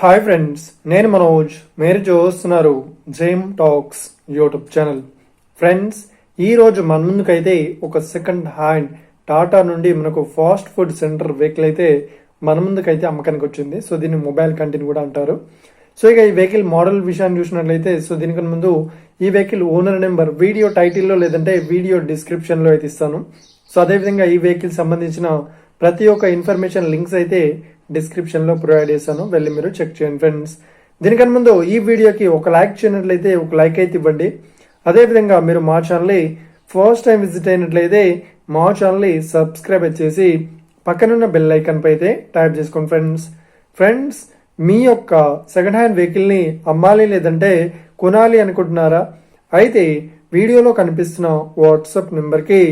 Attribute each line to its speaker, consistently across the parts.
Speaker 1: Hi friends, నేను మనోజ్. మీరు చూస్తున్నారు జేమ్ టాక్స్ యూట్యూబ్ ఛానల్. ఫ్రెండ్స్, ఈరోజు మన ముందుకైతే ఒక సెకండ్ హ్యాండ్ టాటా నుండి మనకు ఫాస్ట్ ఫుడ్ సెంటర్ వెహికల్ అయితే మన ముందుకైతే అమ్మకానికి వచ్చింది. సో దీన్ని మొబైల్ కంటిని కూడా అంటారు. సో ఇక ఈ వెహికల్ మోడల్ విషయాన్ని చూసినట్లయితే, సో దీనికన్నా ముందు ఈ వెహికల్ ఓనర్ నెంబర్ వీడియో టైటిల్లో లేదంటే వీడియో డిస్క్రిప్షన్లో అయితే ఇస్తాను. సో అదేవిధంగా ఈ వెహికల్ సంబంధించిన ప్రతి ఒక్క ఇన్ఫర్మేషన్ లింక్స్ అయితే డిస్క్రిప్షన్లో ప్రొవైడ్ చేశాను, వెళ్ళి మీరు చెక్ చేయండి ఫ్రెండ్స్. దీనికన్నా ముందు ఈ వీడియోకి ఒక లైక్ చేయనట్లయితే ఒక లైక్ అయితే ఇవ్వండి. అదేవిధంగా మీరు మా ఛానల్ని ఫస్ట్ టైం విజిట్ అయినట్లయితే మా ఛానల్ని సబ్స్క్రైబ్ చేసి పక్కనున్న బెల్ ఐకాన్ పై అయితే ట్యాప్ చేసుకోండి ఫ్రెండ్స్. మీ యొక్క సెకండ్ హ్యాండ్ వెహికల్ని అమ్మాలి లేదంటే కొనాలి అనుకుంటున్నారా? అయితే వీడియోలో కనిపిస్తున్న వాట్సాప్ నెంబర్కి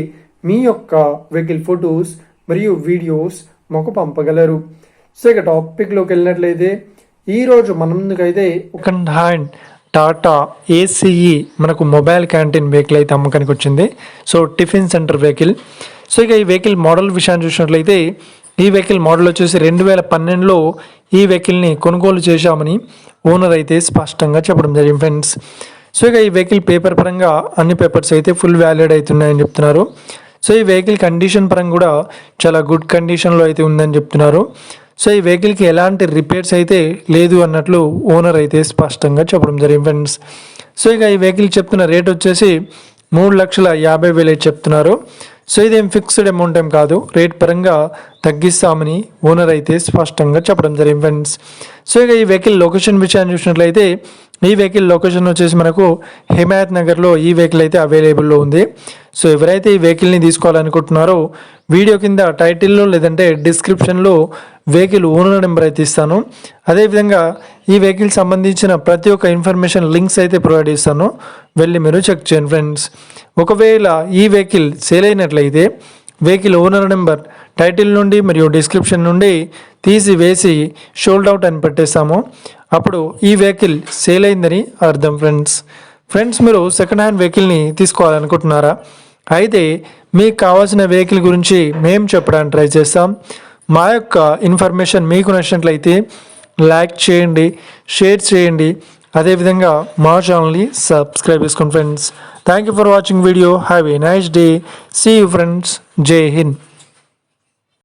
Speaker 1: మీ యొక్క వెహికల్ ఫొటోస్ మరియు వీడియోస్ మాకు పంపగలరు. సో ఇక టాపిక్లోకి వెళ్ళినట్లయితే, ఈరోజు మన ముందుకైతే సెకండ్ హ్యాండ్ టాటా ఏసీఈ మనకు మొబైల్ క్యాంటీన్ వెహికల్ అయితే అమ్మకానికి వచ్చింది. So tiffin centre vehicle. So ఇక ఈ వెహికల్ మోడల్ విషయాన్ని చూసినట్లయితే, ఈ వెహికల్ మోడల్ వచ్చేసి 2012లో ఈ వెహికల్ని కొనుగోలు చేశామని ఓనర్ అయితే స్పష్టంగా చెప్పడం జరిగింది ఫ్రెండ్స్. సో ఇక ఈ వెహికల్ పేపర్ పరంగా అన్ని పేపర్స్ అయితే ఫుల్ వ్యాలిడ్ అవుతున్నాయని చెప్తున్నారు. సో ఈ వెహికల్ కండిషన్ పరంగా కూడా చాలా గుడ్ కండిషన్లో అయితే ఉందని చెప్తున్నారు. సో ఈ వెహికల్కి ఎలాంటి రిపేర్స్ అయితే లేదు అన్నట్లు ఓనర్ అయితే స్పష్టంగా చెప్పడం జరిగింది ఫ్రెండ్స్. సో ఇక ఈ వెహికల్ చెప్తున్న రేట్ వచ్చేసి 3,50,000 అయితే చెప్తున్నారు. సో ఇదేం ఫిక్స్డ్ అమౌంట్ ఏం కాదు, రేట్ పరంగా తగ్గిస్తామని ఓనర్ అయితే స్పష్టంగా చెప్పడం జరిగింది ఫ్రెండ్స్. సో ఇక ఈ వెహికల్ లొకేషన్ విషయాన్ని చూసినట్లయితే, ఈ వెహికల్ లొకేషన్ వచ్చేసి మనకు హిమాయత్ నగర్లో ఈ వెహికల్ అయితే అవైలబుల్లో ఉంది. సో ఎవరైతే ఈ వెహికల్ని తీసుకోవాలనుకుంటున్నారో వీడియో కింద టైటిల్లో లేదంటే డిస్క్రిప్షన్లో వెహికల్ ఓనర్ నెంబర్ అయితే ఇస్తాను. అదేవిధంగా ఈ వెహికల్ సంబంధించిన ప్రతి ఒక్క ఇన్ఫర్మేషన్ లింక్స్ అయితే ప్రొవైడ్ చేస్తాను, వెళ్ళి మీరు చెక్ చేయండి ఫ్రెండ్స్. ఒకవేళ ఈ వెహికల్ సేల్ అయినట్లయితే వెహికల్ ఓనర్ నెంబర్ టైటిల్ నుండి మరియు డిస్క్రిప్షన్ నుండి తీసివేసి షోల్డ్ అవుట్ అని పెట్టేస్తాము. అప్పుడు ఈ వెహికల్ సేల్ అయిందని అర్థం ఫ్రెండ్స్. మీరు సెకండ్ హ్యాండ్ వెహికల్ని తీసుకోవాలనుకుంటున్నారా? అయితే మీకు కావాల్సిన వెహికల్ గురించి మేము చెప్పడానికి ట్రై చేస్తాం. మా యొక్క ఇన్ఫర్మేషన్ మీకు నచ్చినట్లయితే లైక్ చేయండి, షేర్ చేయండి, అదేవిధంగా మా ఛానల్ని సబ్స్క్రైబ్ చేసుకోండి friends. Thank you for watching video. Have a nice day. See you friends. జై హింద్.